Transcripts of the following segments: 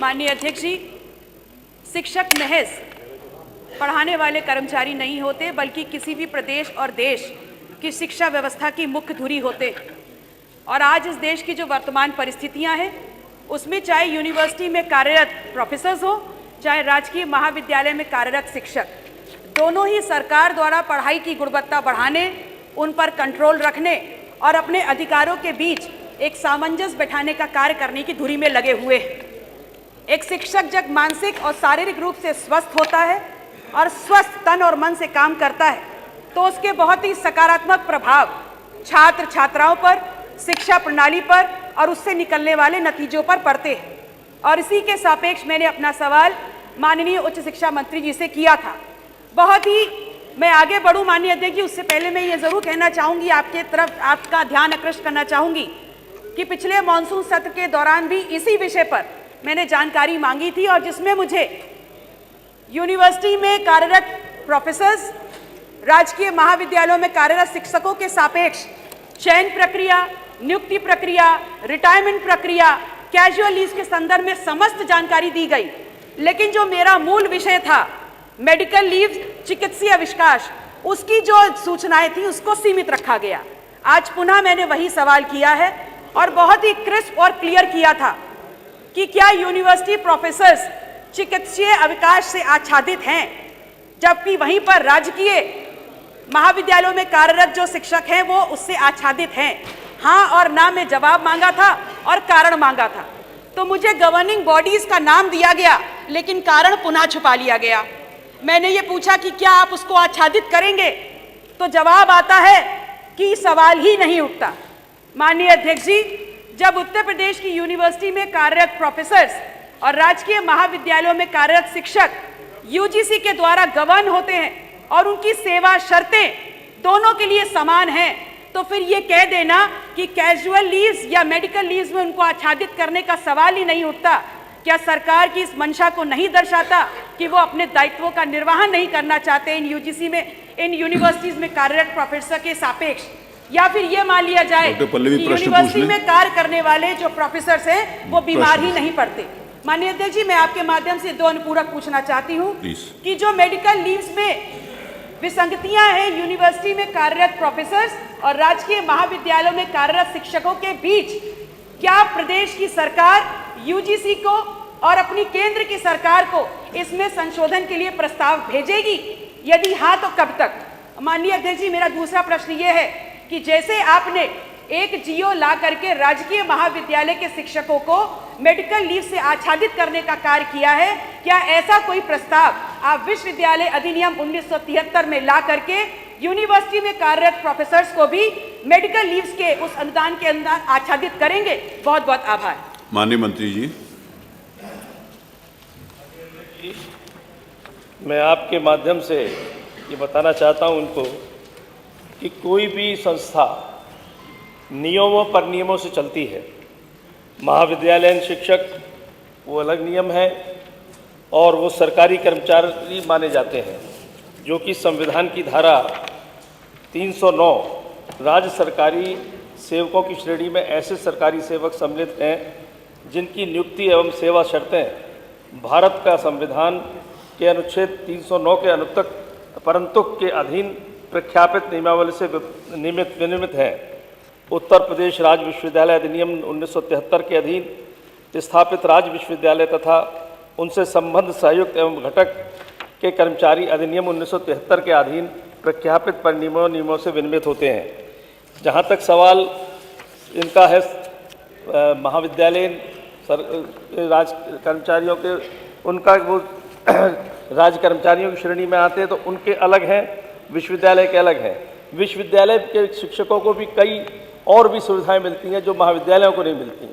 माननीय अध्यक्ष जी, शिक्षक महज पढ़ाने वाले कर्मचारी नहीं होते, बल्कि किसी भी प्रदेश और देश की शिक्षा व्यवस्था की मुख्य धुरी होते। और आज इस देश की जो वर्तमान परिस्थितियां हैं, उसमें चाहे यूनिवर्सिटी में कार्यरत प्रोफेसर्स हो, चाहे राजकीय महाविद्यालय में कार्यरत शिक्षक, दोनों ही सरकार द्वारा पढ़ाई की गुणवत्ता बढ़ाने, उन पर कंट्रोल रखने और अपने अधिकारों के बीच एक सामंजस्य बैठाने का कार्य करने की धुरी में लगे हुए हैं। एक शिक्षक जब मानसिक और शारीरिक रूप से स्वस्थ होता है और स्वस्थ तन और मन से काम करता है, तो उसके बहुत ही सकारात्मक प्रभाव छात्र छात्राओं पर, शिक्षा प्रणाली पर और उससे निकलने वाले नतीजों पर पड़ते हैं। और इसी के सापेक्ष मैंने अपना सवाल माननीय उच्च शिक्षा मंत्री जी से किया था। बहुत ही मैं आगे बढ़ूं माननीय अध्यक्ष जी, उससे पहले मैं ये जरूर कहना चाहूँगी, आपके तरफ आपका ध्यान आकृष्ट करना चाहूँगी कि पिछले मानसून सत्र के दौरान भी इसी विषय पर मैंने जानकारी मांगी थी, और जिसमें मुझे यूनिवर्सिटी में कार्यरत प्रोफेसर्स, राजकीय महाविद्यालयों में कार्यरत शिक्षकों के सापेक्ष चयन प्रक्रिया, नियुक्ति प्रक्रिया, रिटायरमेंट प्रक्रिया, कैजुअल लीव के संदर्भ में समस्त जानकारी दी गई। लेकिन जो मेरा मूल विषय था, मेडिकल लीव, चिकित्सीय अवकाश, उसकी जो सूचनाएं थी उसको सीमित रखा गया। आज पुनः मैंने वही सवाल किया है और बहुत ही क्रिस्प और क्लियर किया था कि क्या यूनिवर्सिटी प्रोफेसर्स चिकित्सीय अवकाश से आच्छादित हैं, जबकि वहीं पर राजकीय महाविद्यालयों में कार्यरत जो शिक्षक हैं वो उससे आच्छादित हैं। हाँ और ना में जवाब मांगा था और कारण मांगा था, तो मुझे गवर्निंग बॉडीज का नाम दिया गया, लेकिन कारण पुनः छुपा लिया गया। मैंने ये पूछा कि क्या आप उसको आच्छादित करेंगे, तो जवाब आता है कि सवाल ही नहीं उठता। माननीय अध्यक्ष जी, जब उत्तर प्रदेश की यूनिवर्सिटी में कार्यरत प्रोफेसर्स और राजकीय महाविद्यालयों में कार्यरत शिक्षक यूजीसी के द्वारा गवर्न होते हैं और उनकी सेवा शर्तें दोनों के लिए समान हैं, तो फिर ये कह देना कि कैजुअल लीव्स या मेडिकल लीव्स में उनको आच्छादित करने का सवाल ही नहीं उठता, क्या सरकार की इस मंशा को नहीं दर्शाता कि वो अपने दायित्वों का निर्वहन नहीं करना चाहते इन यूजीसी में, इन यूनिवर्सिटीज में कार्यरत प्रोफेसर के सापेक्ष? या फिर ये मान लिया जाए कि यूनिवर्सिटी में कार्य करने वाले जो प्रोफेसर्स हैं वो बीमार ही नहीं पड़ते? माननीय अध्यक्ष जी, मैं आपके माध्यम से दो अनुपूरक पूछना चाहती हूँ कि जो मेडिकल लीव्स में विसंगतियां हैं यूनिवर्सिटी में कार्यरत प्रोफेसर्स और राजकीय महाविद्यालयों में कार्यरत शिक्षकों के बीच, क्या प्रदेश की सरकार यूजीसी को और अपनी केंद्र की सरकार को इसमें संशोधन के लिए प्रस्ताव भेजेगी? यदि हाँ, तो कब तक? माननीय अध्यक्ष जी, मेरा दूसरा प्रश्न ये है कि जैसे आपने एक जियो ला करके राजकीय महाविद्यालय के शिक्षकों को मेडिकल लीव से आच्छादित करने का कार्य किया है, क्या ऐसा कोई प्रस्ताव आप विश्वविद्यालय अधिनियम 1973 में ला करके यूनिवर्सिटी में कार्यरत प्रोफेसर्स को भी मेडिकल लीव्स के उस अनुदान के अंदर आच्छादित करेंगे? बहुत बहुत आभार। माननीय मंत्री जी। मैं आपके माध्यम से ये बताना चाहता हूं उनको कि कोई भी संस्था नियमों पर नियमों से चलती है। महाविद्यालयीन शिक्षक वो अलग नियम है और वो सरकारी कर्मचारी माने जाते हैं, जो कि संविधान की धारा 309 राज्य सरकारी सेवकों की श्रेणी में ऐसे सरकारी सेवक सम्मिलित हैं जिनकी नियुक्ति एवं सेवा शर्तें भारत का संविधान के अनुच्छेद 309 के परंतुक के अधीन प्रख्यापित नियमावली से विनियमित है। उत्तर प्रदेश राज्य विश्वविद्यालय अधिनियम 1973 के अधीन स्थापित राज्य विश्वविद्यालय तथा उनसे संबद्ध संयुक्त एवं घटक के कर्मचारी अधिनियम 1973 के अधीन प्रख्यापित पर नियमों से विनियमित होते हैं। जहाँ तक सवाल इनका है महाविद्यालयीन राज कर्मचारियों के, उनका वो राज्य कर्मचारियों की श्रेणी में आते हैं तो उनके अलग हैं, विश्वविद्यालय के अलग हैं। विश्वविद्यालय के शिक्षकों को भी कई और भी सुविधाएं मिलती हैं जो महाविद्यालयों को नहीं मिलती।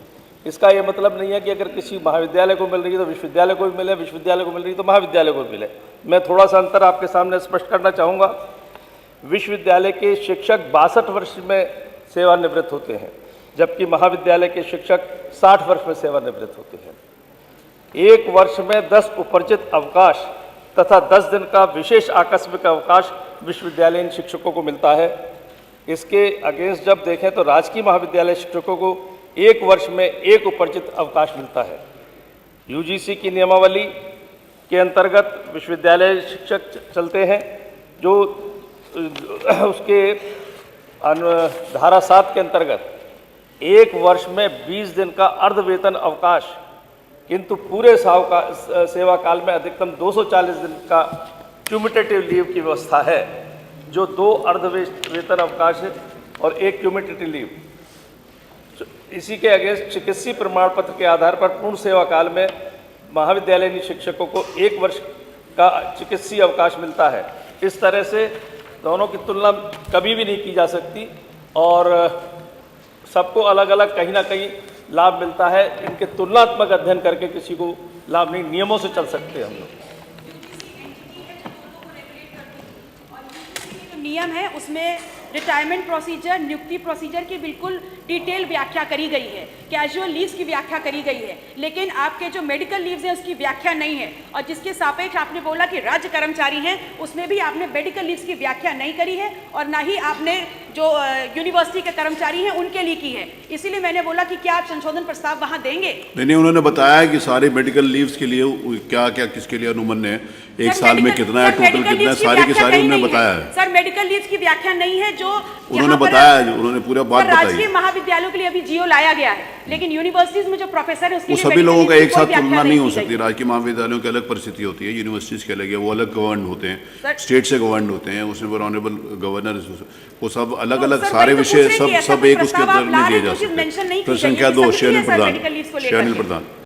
इसका ये मतलब नहीं है कि अगर किसी महाविद्यालय को मिल रही है तो विश्वविद्यालय को भी मिले, विश्वविद्यालय को मिल रही है तो महाविद्यालय को भी मिले। मैं थोड़ा सा अंतर आपके सामने स्पष्ट करना चाहूँगा। विश्वविद्यालय के शिक्षक 62 वर्ष में सेवानिवृत्त होते हैं, जबकि महाविद्यालय के शिक्षक 60 वर्ष में सेवानिवृत्त होते हैं। एक वर्ष में 10 उपर्जित अवकाश तथा 10 दिन का विशेष आकस्मिक अवकाश विश्वविद्यालयीन शिक्षकों को मिलता है। इसके अगेंस्ट जब देखें तो राजकीय महाविद्यालय शिक्षकों को एक वर्ष में एक उपर्जित अवकाश मिलता है। यूजीसी की नियमावली के अंतर्गत विश्वविद्यालय शिक्षक चलते हैं, जो उसके धारा 7 के अंतर्गत 1 वर्ष में 20 दिन का अर्ध वेतन अवकाश, किंतु पूरे सेवा काल में अधिकतम 240 दिन का क्यूमुटेटिव लीव की व्यवस्था है, जो 2 अर्ध वेतन अवकाश है और 1 क्यूमुटेटिव लीव। इसी के अगेंस्ट चिकित्सीय प्रमाण पत्र के आधार पर पूर्ण सेवा काल में महाविद्यालयीन शिक्षकों को 1 वर्ष का चिकित्सीय अवकाश मिलता है। इस तरह से दोनों की तुलना कभी भी नहीं की जा सकती और सबको अलग अलग कहीं ना कहीं लाभ मिलता है। इनके तुलनात्मक अध्ययन करके किसी को लाभ नहीं, नियमों से चल सकते हैं हम लोग। नियम है उसमें रिटायरमेंट प्रोसीजर, नियुक्ति प्रोसीजर की बिल्कुल डिटेल व्याख्या करी गई है, कैजुअल लीव्स की व्याख्या करी गई है, लेकिन आपके जो मेडिकल लीव्स हैं उसकी व्याख्या नहीं है। और जिसके सापेक्ष आपने बोला कि राज्य कर्मचारी हैं, उसमें भी आपने मेडिकल लीव्स की व्याख्या नहीं करी है और ना ही आपने जो यूनिवर्सिटी के कर्मचारी हैं उनके लिए की है। इसीलिए मैंने बोला कि क्या आप संशोधन प्रस्ताव वहाँ देंगे? नहीं, उन्होंने बताया कि सारे मेडिकल लीव्स के लिए क्या क्या किसके लिए अनुमन्य है, एक साल में कितना है, टोटल कितना है, सारी की सारी उन्होंने बताया है। सर मेडिकल लीव्स की व्याख्या नहीं है, जो उन्होंने बताया है, उन्होंने पूरा बात बताई। राजकीय महाविद्यालयों के लिए अभी जियो लाया गया है, लेकिन यूनिवर्सिटीज में जो प्रोफेसर है उसके वो लिए सभी लोगों का एक साथ व्याख्या तुलना नहीं हो की गई। सकती। राजकीय महाविद्यालयों की अलग परिस्थिति होती है, यूनिवर्सिटीज के अलग है, वो अलग गवर्न होते हैं, स्टेट से गवर्न होते हैं, उसमें ऑनरेबल गवर्नर, वो सब अलग अलग सारे विषय सब एक उसके अंदर नहीं दिए जा सकते। प्रश्न संख्या 2 शेरनील प्रधान।